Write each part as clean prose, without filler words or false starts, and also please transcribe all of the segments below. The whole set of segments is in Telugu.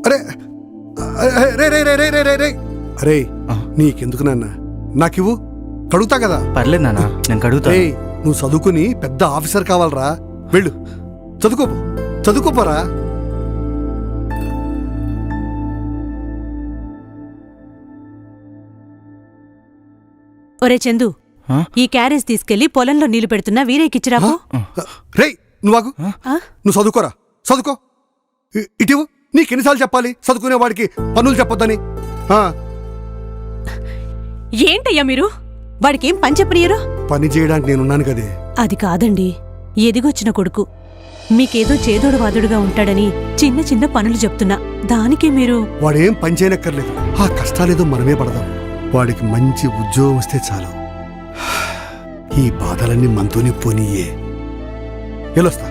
అరే రే రే రే రే రే రే రే అరే నీకెందుకు నాన్న నాకివ్వు, కడుగుతా కదా. పర్లేదు నాన్న, నేను కడుగుతా. నువ్వు చదువుకుని పెద్ద ఆఫీసర్ కావాలరా, వెళ్ళు చదువుకోపోరా. ఒరే చందు, ఈ క్యారేజ్ తీసుకెళ్లి పొలంలో నీళ్లు పెడుతున్నా వీరేకిచ్చిరాకు. రేయ్ నువ్వు చదువుకోరా, చదువుకో. ఇటీవు నీకెన్నిసార్లు చెప్పాలి చదువుకునేవాడికి పనులు చెప్పొద్దని? ఏంటయ్యా మీరు, వాడికేం పని చెప్పనియరు? పని చేయడానికి నేనున్నాను కదే. అది కాదండి, ఎదిగొచ్చిన కొడుకు, మీకేదో చేదోడు వాదుడుగా ఉంటాడని చిన్న చిన్న పనులు చెప్తున్నా, దానికి మీరు... వాడేం పని చేయనక్కర్లేదు, ఆ కష్టాలేదో మనమే పడదాం. వాడికి మంచి ఉద్యోగం వస్తే చాలు. ఈ బాధలన్నీ మనతోనే పోనీయే. వెళ్ళొస్తా.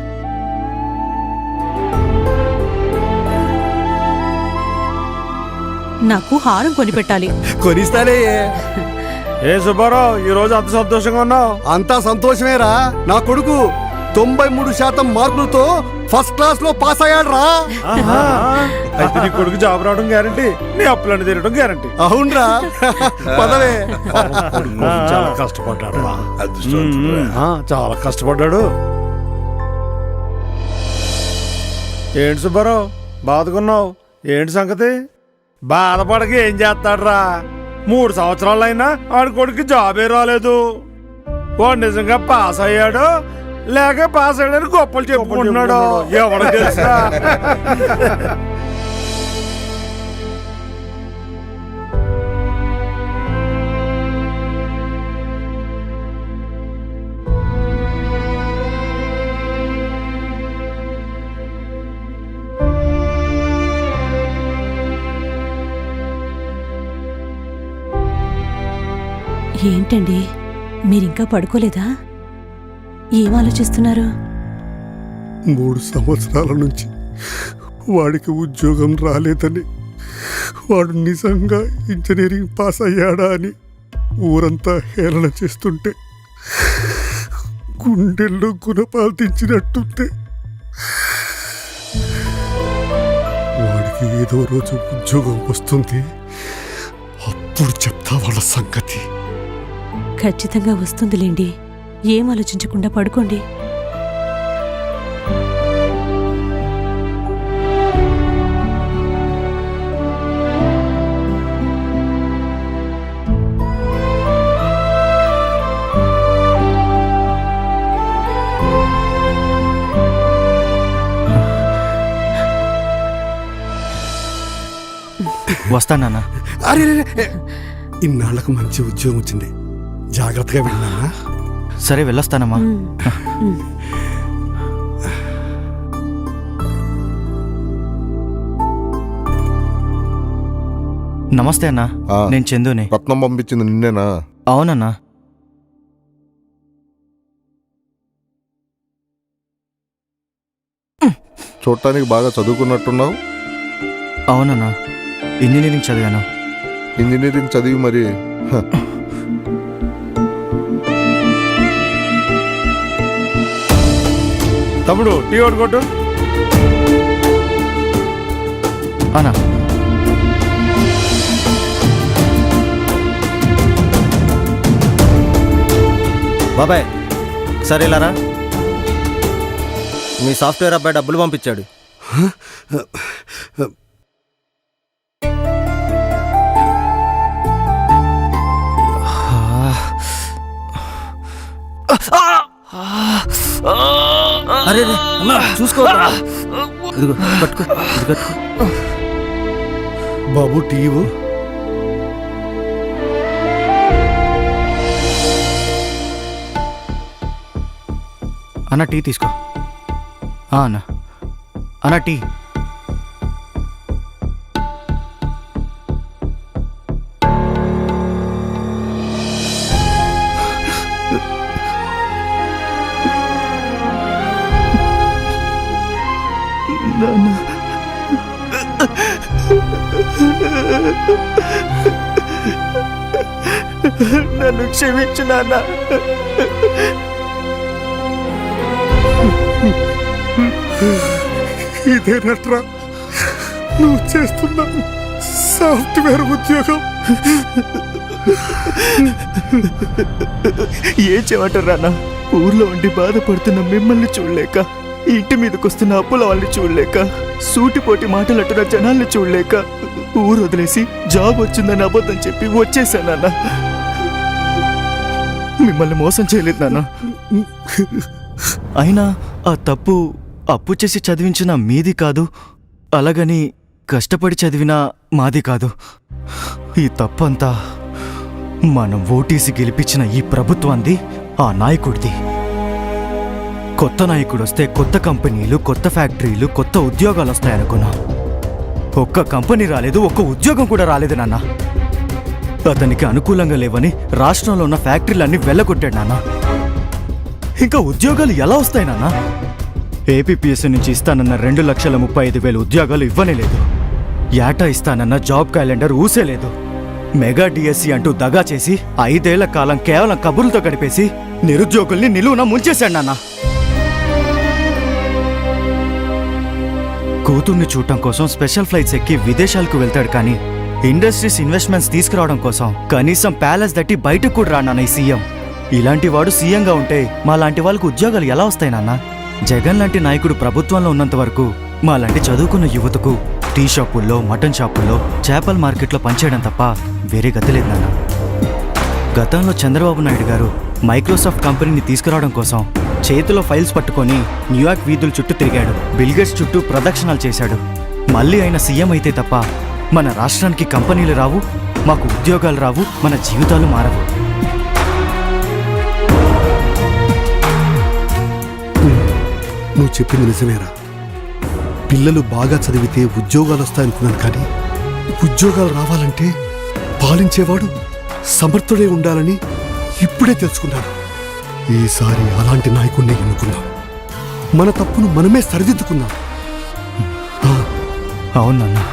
నాకు హారం కొనిపెట్టాలి. కొనిస్తాలే. ఏ సుబ్బారావు, ఈ రోజు అంత సంతోషంగా ఉన్నావు? అంతా సంతోషమేరా. నా కొడుకు 93% మార్కులతో ఫస్ట్ క్లాస్ లో పాస్ అయ్యాడు రా. అయితే నీ కొడుకు జాబ్ రావడం గ్యారంటీ, నీ అప్పులన్నీ తీరడం గ్యారంటీ. అవునరా, పదవే. చాలా కష్టపడ్డాడు, చాలా కష్టపడ్డాడు. ఏంటి సుబ్బారావు బాధకున్నావు? ఏంటి సంగతి? బాధపడక ఏం చేస్తాడ్రా? 3 సంవత్సరాలైనా ఆడి కొడుకు జాబే రాలేదు. వాడు నిజంగా పాస్ అయ్యాడు లేక పాస్ అయ్యాడని గొప్పలు చెప్పుకుంటున్నాడు, ఎవరు తెలుసా? ఏంటండి, మీరింకా పడుకోలేదా? ఏం ఆలోచిస్తున్నారు? 3 సంవత్సరాల నుంచి వాడికి ఉద్యోగం రాలేదని, వాడు నిజంగా ఇంజనీరింగ్ పాస్ అయ్యాడా అని ఊరంతా హేళన చేస్తుంటే గుండెల్లో గుణపాలు తెచ్చినట్టుంటే, వాడికి ఏదో రోజు ఉద్యోగం వస్తుంది, అప్పుడు చెప్తా వాళ్ళ సంగతి. ఖచ్చితంగా వస్తుందిలేండి, ఏం ఆలోచించకుండా పడుకోండి. వస్తానన్నా. అరే ఇన్నాళ్లకు మంచి ఉద్యోగం వచ్చింది, జాగ్రత్తగా వెళ్ళినా. సరే వెళ్ళొస్తానమ్మా. నమస్తే అన్నా, నేను చందుని. రత్నం పంపించింది నిన్నేనా? అవునన్నా. చూడటానికి బాగా చదువుకున్నట్టున్నావు. అవునన్నా, ఇంజనీరింగ్ చదివాను. ఇంజనీరింగ్ చదివి మరి తమ్ముడు టీ ఒకటి కొట్టు. అన్నా బాబాయ్, సరే ఇలారా, మీ సాఫ్ట్వేర్ అబ్బాయి డబ్బులు పంపించాడు. అరే అన్నా, చూసుకో. ఇదిగో పట్టుకో, ఇది కట్టుకో. బాబు టీవు. అన్న టీ తీసుకో. అన్న అన్న టీ. నన్ను క్షమించు నాన్న. ఇదేనట్రా నువ్వు చేస్తున్న సాఫ్ట్వేర్ ఉద్యోగం? ఏం చేయమంటారా అన్న? ఊర్లో ఉండి బాధపడుతున్న మిమ్మల్ని చూడలేక, ఇంటి మీదకి వస్తున్న అప్పుల వాళ్ళని చూడలేక, సూటిపోటి మాటలంటున్న జనాల్ని చూడలేక ఊరు వదిలేసి జాబ్ వచ్చిందని అబద్ధం చెప్పి వచ్చేసానన్న. మిమ్మల్ని మోసం చేయలేదు నాన్న. అయినా ఆ తప్పు అప్పు చేసి చదివించిన మీది కాదు, అలాగని కష్టపడి చదివిన మాది కాదు. ఈ తప్పంతా మనం ఓటేసి గెలిపించిన ఈ ప్రభుత్వాన్ని, ఆ నాయకుడిది. కొత్త నాయకుడు వస్తే కొత్త కంపెనీలు, కొత్త ఫ్యాక్టరీలు, కొత్త ఉద్యోగాలు వస్తాయనుకున్నా. ఒక్క కంపెనీ రాలేదు, ఒక్క ఉద్యోగం కూడా రాలేదు నాన్న. అతనికి అనుకూలంగా లేవని రాష్ట్రంలో ఉన్న ఫ్యాక్టరీలన్నీ వెళ్ళగొట్టాడు నాన్న. ఇంకా ఉద్యోగాలు ఎలా వస్తాయి నాన్న? ఏపీపీఎస్సీ నుంచి ఇస్తానన్న 2,35,000 ఉద్యోగాలు ఇవ్వనే లేదు. ఏటా ఇస్తానన్న జాబ్ క్యాలెండర్ ఊసేలేదు. మెగా డిఎస్సీ అంటూ దగా చేసి 5 ఏళ్ల కాలం కేవలం కబుర్లతో గడిపేసి నిరుద్యోగుల్ని నిలువున ముంచేశాడు నాన్న. కూతుర్ని చూడటం కోసం స్పెషల్ ఫ్లైట్స్ ఎక్కి విదేశాలకు వెళ్తాడు, కానీ ఇండస్ట్రీస్ ఇన్వెస్ట్మెంట్స్ తీసుకురావడం కోసం కనీసం ప్యాలెస్ దట్టి బయటకు కూడా రానా ఈ సీఎం. ఇలాంటి వాడు సీఎంగా ఉంటే మా లాంటి వాళ్ళకు ఉద్యోగాలు ఎలా వస్తాయి నాన్న? జగన్ లాంటి నాయకుడు ప్రభుత్వంలో ఉన్నంత వరకు మా లాంటి చదువుకున్న యువతకు టీ షాపుల్లో, మటన్ షాపుల్లో, చేపల మార్కెట్లో పనిచేయడం తప్ప వేరే గతి లేదు నాన్న. గతంలో చంద్రబాబు నాయుడు గారు మైక్రోసాఫ్ట్ కంపెనీని తీసుకురావడం కోసం చేతిలో ఫైల్స్ పట్టుకొని న్యూయార్క్ వీధుల చుట్టూ తిరిగాడు. బిల్గేట్స్ చుట్టూ ప్రదక్షిణాలు చేశాడు. మళ్ళీ ఆయన సీఎం అయితే తప్ప మన రాష్ట్రానికి కంపెనీలు రావు, మాకు ఉద్యోగాలు రావు, మన జీవితాలు మారవు. నువ్వు చెప్పింది నిజమేరా. పిల్లలు బాగా చదివితే ఉద్యోగాలు వస్తాయనుకున్నాను, కానీ ఉద్యోగాలు రావాలంటే పాలించేవాడు సమర్థుడే ఉండాలని ఇప్పుడే తెలుసుకున్నాను. ఈసారి అలాంటి నాయకుడిని ఎన్నుకుందాం. మన తప్పును మనమే సరిదిద్దుకుందాం. అవునన్నా.